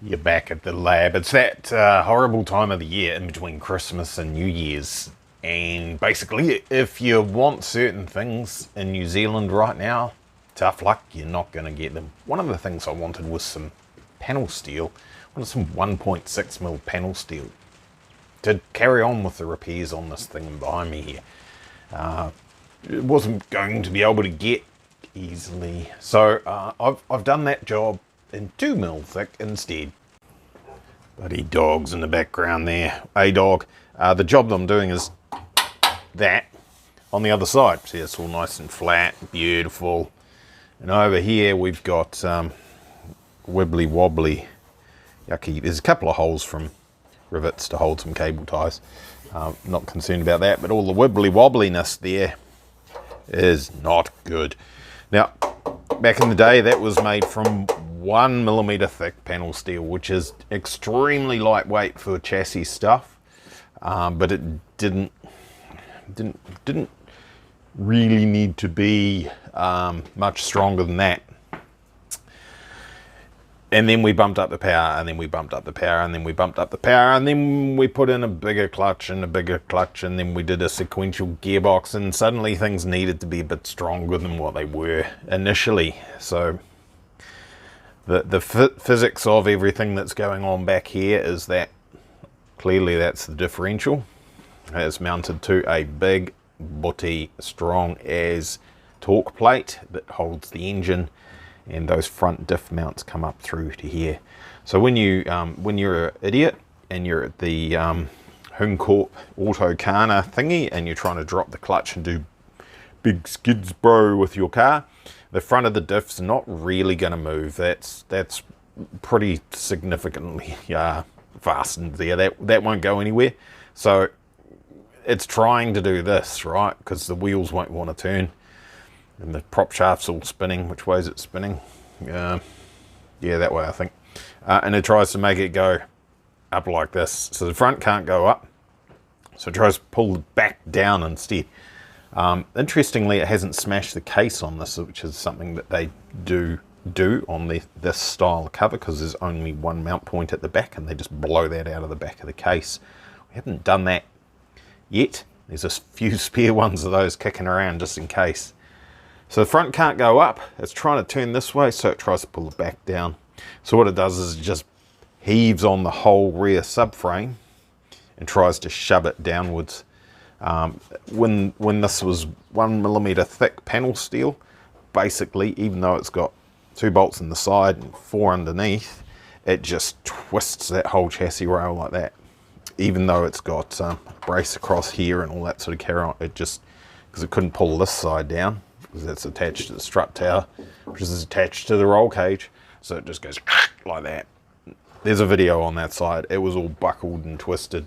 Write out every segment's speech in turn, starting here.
You're back at the lab. It's that horrible time of the year in between Christmas and New Year's. And basically, if you want certain things in New Zealand right now, tough luck, you're not going to get them. One of the things I wanted was some panel steel. I wanted some 1.6mm panel steel to carry on with the repairs on this thing behind me here. It wasn't going to be able to get easily. So I've done that job in 2mm thick instead. Bloody dogs in the background there. A dog. The job that I'm doing is that on the other side. See, it's all nice and flat, beautiful. And over here we've got wibbly wobbly, yucky. There's a couple of holes from rivets to hold some cable ties. Not concerned about that, but all the wibbly wobbliness there is not good. Now, back in the day, that was made from 1mm thick panel steel, which is extremely lightweight for chassis stuff, but it didn't really need to be much stronger than that. And then we bumped up the power, and then we bumped up the power, and then we bumped up the power, and then we put in a bigger clutch and a bigger clutch, and then we did a sequential gearbox, and suddenly things needed to be a bit stronger than what they were initially. So the physics of everything that's going on back here is that clearly that's the differential. It's mounted to a big, butty, strong as torque plate that holds the engine, and those front diff mounts come up through to here. So when you're an idiot and you're at the HoonCorp Auto Kana thingy and you're trying to drop the clutch and do big skids bro with your car, the front of the diff's not really going to move. That's pretty significantly fastened there. That won't go anywhere. So it's trying to do this, right? Because the wheels won't want to turn. And the prop shaft's all spinning. Which way is it spinning? Yeah, that way I think. And it tries to make it go up like this. So the front can't go up. So it tries to pull it back down instead. Interestingly, it hasn't smashed the case on this, which is something that they do on this style of cover, because there's only one mount point at the back and they just blow that out of the back of the case. We haven't done that yet. There's a few spare ones of those kicking around just in case. So the front can't go up, it's trying to turn this way, so it tries to pull it back down. So what it does is it just heaves on the whole rear subframe and tries to shove it downwards. When this was 1mm thick panel steel, basically, even though it's got 2 bolts in the side and 4 underneath, it just twists that whole chassis rail like that. Even though it's got a brace across here and all that sort of carry on, it just, because it couldn't pull this side down, because that's attached to the strut tower, which is attached to the roll cage, so it just goes like that. There's a video on that side. It was all buckled and twisted.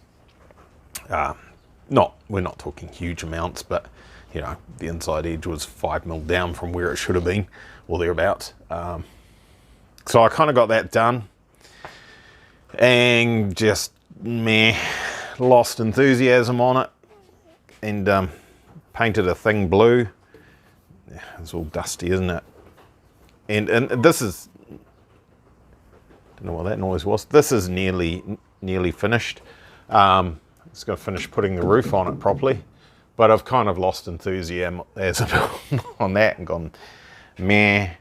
We're not talking huge amounts, but you know, the inside edge was 5mm down from where it should have been, or thereabouts. So I kind of got that done, and just lost enthusiasm on it, and painted a thing blue. Yeah, it's all dusty, isn't it? And this is, don't know what that noise was. This is nearly finished. It's going to finish putting the roof on it properly, but I've kind of lost enthusiasm on that and gone meh,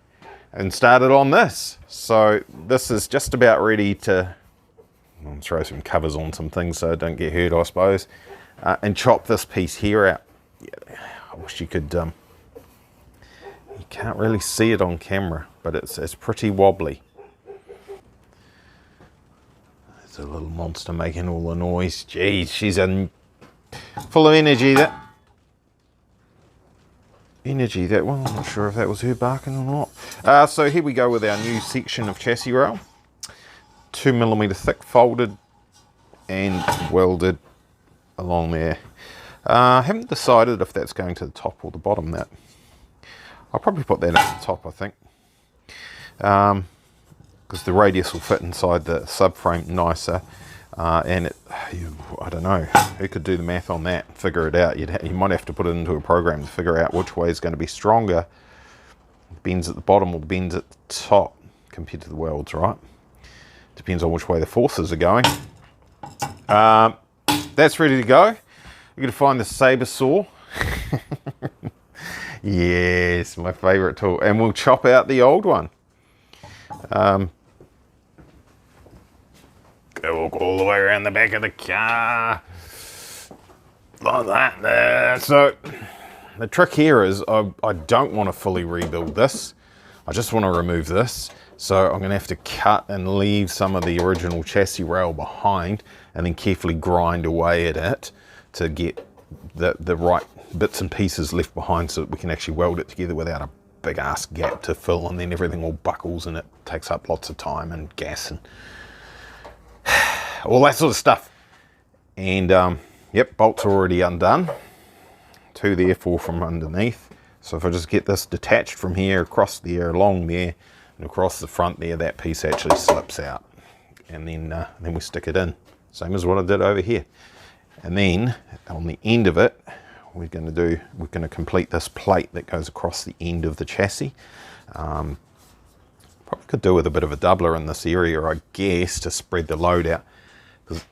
and started on this. So this is just about ready to, I'll throw some covers on some things so I don't get hurt, I suppose, and chop this piece here out. Yeah, I wish you could. You can't really see it on camera, but it's pretty wobbly. There's a little monster making all the noise. Jeez, she's full of energy. That one. I'm not sure if that was her barking or not. So here we go with our new section of chassis rail. 2mm thick, folded and welded along there. I haven't decided if that's going to the top or the bottom. That I'll probably put that at the top, I think, because the radius will fit inside the subframe nicer, and I don't know, who could do the math on that and figure it out? You might have to put it into a program to figure out which way is going to be stronger, the bends at the bottom or the bends at the top compared to the welds, right? Depends on which way the forces are going. That's ready to go. We're going to find the saber saw. Yes, my favourite tool. And we'll chop out the old one. Go walk all the way around the back of the car. Like that there. So the trick here is I don't want to fully rebuild this. I just want to remove this. So I'm going to have to cut and leave some of the original chassis rail behind and then carefully grind away at it to get the right bits and pieces left behind so that we can actually weld it together without a big ass gap to fill, and then everything all buckles and it takes up lots of time and gas and all that sort of stuff. And yep, bolts are already undone. 2 there, 4 from underneath. So if I just get this detached from here, across there, along there, and across the front there, that piece actually slips out. And then we stick it in. Same as what I did over here. And then on the end of it, we're going to complete this plate that goes across the end of the chassis. Probably could do with a bit of a doubler in this area, I guess, to spread the load out. Because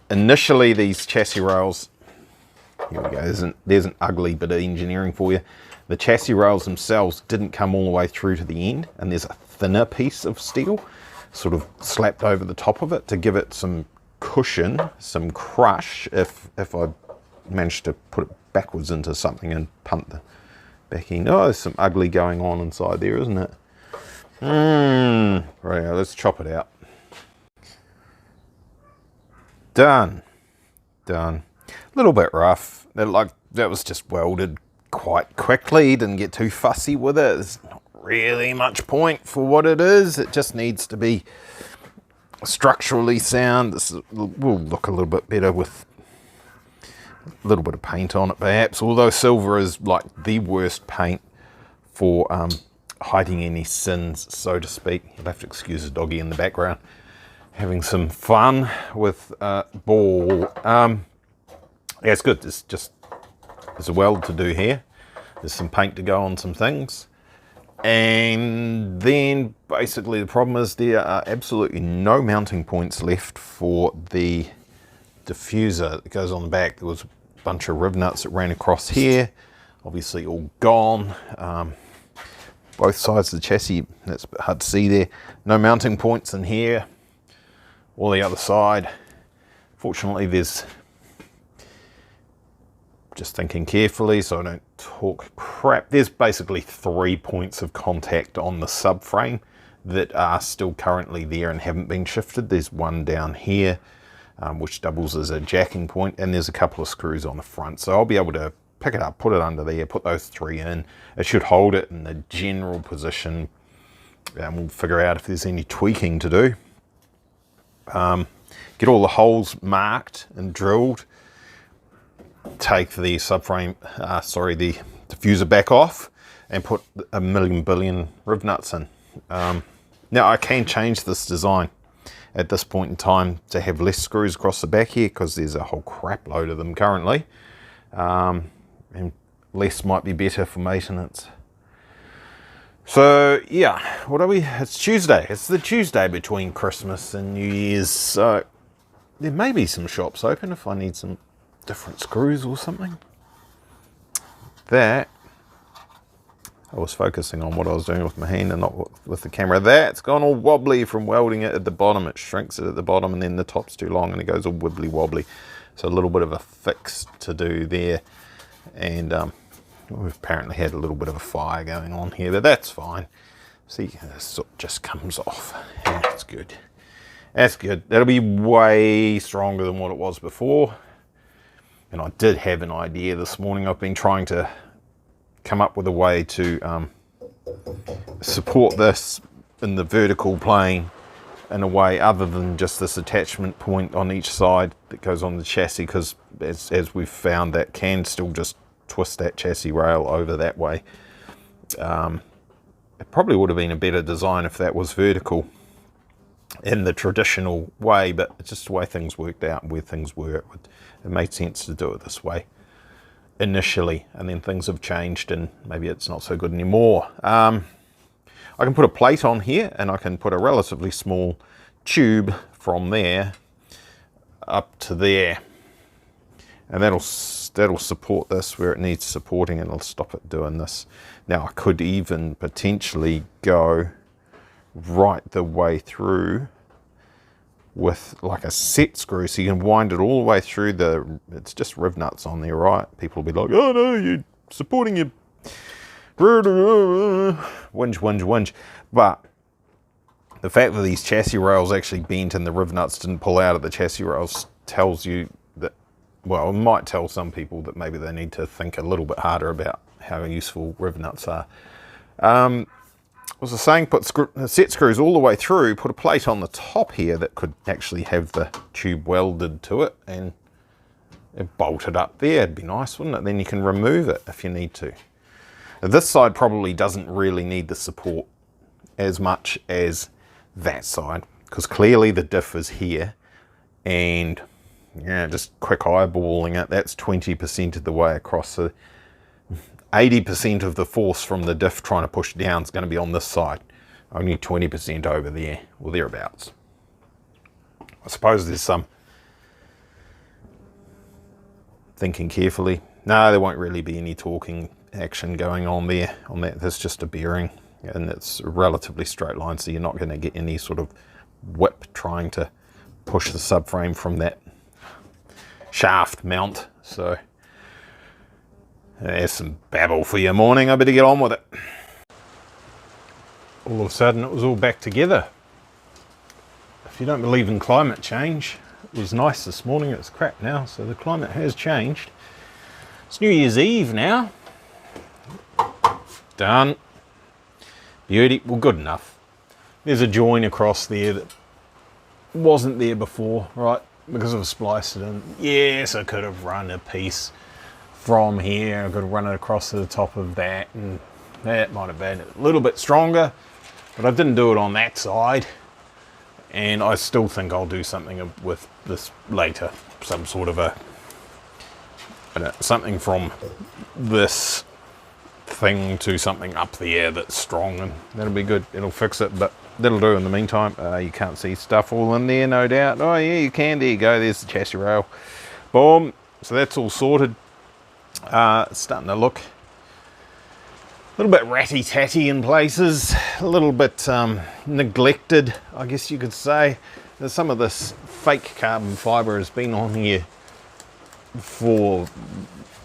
initially these chassis rails, here we go, there's an ugly bit of engineering for you. The chassis rails themselves didn't come all the way through to the end, and there's a thinner piece of steel sort of slapped over the top of it to give it some cushion, some crush if I managed to put it backwards into something and punt the back end. Oh, there's some ugly going on inside there, isn't it? Right, let's chop it out. Done. A little bit rough. That was just welded quite quickly. Didn't get too fussy with it. There's not really much point for what it is. It just needs to be structurally sound. This will look a little bit better with a little bit of paint on it perhaps, although silver is like the worst paint for hiding any sins, so to speak. You'll have to excuse the doggy in the background having some fun with ball. Yeah, it's good. There's a weld to do here. There's some paint to go on some things. And then basically the problem is there are absolutely no mounting points left for the diffuser that goes on the back. There was a bunch of rib nuts that ran across here, obviously all gone. Both sides of the chassis, that's a bit hard to see there. No mounting points in here or the other side. Fortunately, there's, just thinking carefully so I don't talk crap, there's basically 3 points of contact on the subframe that are still currently there and haven't been shifted. There's one down here, which doubles as a jacking point, and there's a couple of screws on the front. So I'll be able to pick it up, put it under there, put those 3 in. It should hold it in the general position, and we'll figure out if there's any tweaking to do. Get all the holes marked and drilled. Take the subframe, the diffuser back off and put a million billion rib nuts in. Now I can change this design at this point in time to have less screws across the back here because there's a whole crap load of them currently. And less might be better for maintenance. So yeah, what are we? It's Tuesday. It's the Tuesday between Christmas and New Year's. So there may be some shops open if I need some different screws or something. That, I was focusing on what I was doing with my hand and not with the camera. That's gone all wobbly from welding it at the bottom. It shrinks it at the bottom and then the top's too long and it goes all wibbly wobbly. So a little bit of a fix to do there. And we've apparently had a little bit of a fire going on here, but that's fine. See, this just comes off. Yeah, that's good. That's good. That'll be way stronger than what it was before. And I did have an idea this morning. I've been trying to come up with a way to support this in the vertical plane in a way other than just this attachment point on each side that goes on the chassis, because as we've found, that can still just twist that chassis rail over that way. It probably would have been a better design if that was vertical in the traditional way, but it's just the way things worked out and where things were. It made sense to do it this way initially, and then things have changed and maybe it's not so good anymore. I can put a plate on here and I can put a relatively small tube from there up to there, and that'll support this where it needs supporting, and it'll stop it doing this. Now I could even potentially go right the way through with like a set screw, so you can wind it all the way through it's just riv nuts on there, right? People will be like, oh no, you're supporting your whinge. But the fact that these chassis rails actually bent and the riv nuts didn't pull out of the chassis rails tells you that, well, it might tell some people that maybe they need to think a little bit harder about how useful riv nuts are. Was I saying, put set screws all the way through, put a plate on the top here that could actually have the tube welded to it, and it bolted up there. It'd be nice, wouldn't it? Then you can remove it if you need to. Now, this side probably doesn't really need the support as much as that side, because clearly the diff is here, and yeah, just quick eyeballing it, that's 20% of the way across. So 80% of the force from the diff trying to push down is going to be on this side, only 20% over there, or thereabouts. I suppose there's some thinking carefully. No, there won't really be any talking action going on there. On that, there's just a bearing, and it's a relatively straight line, so you're not going to get any sort of whip trying to push the subframe from that shaft mount. So there's some babble for your morning. I better get on with it. All of a sudden it was all back together. If you don't believe in climate change, it was nice this morning, it's crap now, so the climate has changed. It's New Year's Eve now. Done. Beauty, well, good enough. There's a join across there that wasn't there before, right? Because I've spliced it in. Yes, I could have run a piece from here. I could run it across to the top of that, and that might have been a little bit stronger, but I didn't do it on that side, and I still think I'll do something with this later. Some sort of a, I don't know, something from this thing to something up there that's strong, and that'll be good. It'll fix it, but that'll do in the meantime. You can't see stuff all in there, no doubt. Oh yeah, you can. There you go. There's the chassis rail. Boom. So that's all sorted. It's starting to look a little bit ratty-tatty in places, a little bit neglected, I guess you could say. There's some of this fake carbon fibre has been on here for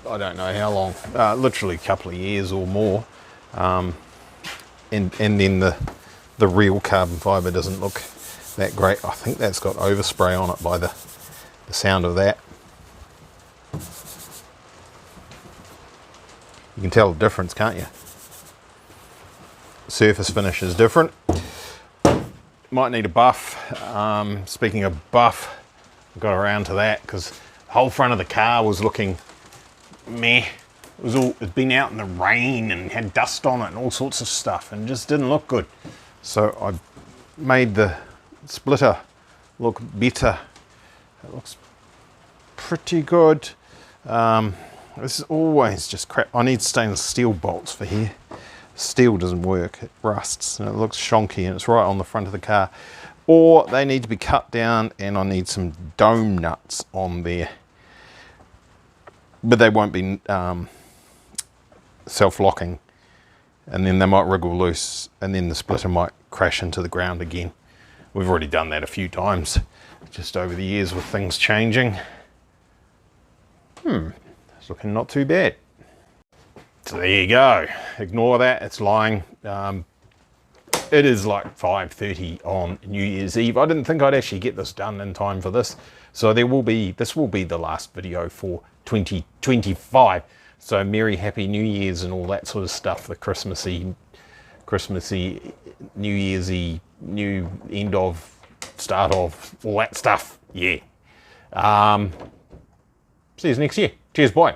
I don't know how long, literally a couple of years or more, and then the real carbon fibre doesn't look that great. I think that's got overspray on it by the sound of that. You can tell the difference, can't you? Surface finish is different. Might need a buff. Speaking of buff, I got around to that because the whole front of the car was looking meh. It'd been out in the rain and had dust on it and all sorts of stuff, and just didn't look good. So I made the splitter look better. It looks pretty good. This is always just crap. I need stainless steel bolts for here. Steel doesn't work, it rusts and it looks shonky, and it's right on the front of the car. Or they need to be cut down, and I need some dome nuts on there. But they won't be self-locking, and then they might wriggle loose, and then the splitter might crash into the ground again. We've already done that a few times just over the years with things changing. It's looking not too bad. So there you go. Ignore that, it's lying. It is like 5:30 on New Year's Eve. I didn't think I'd actually get this done in time for this. So this will be the last video for 2025. So merry happy New Year's and all that sort of stuff. The Christmassy, New Year'sy, new end of, start of, all that stuff. Yeah. See you next year. Cheers, bye.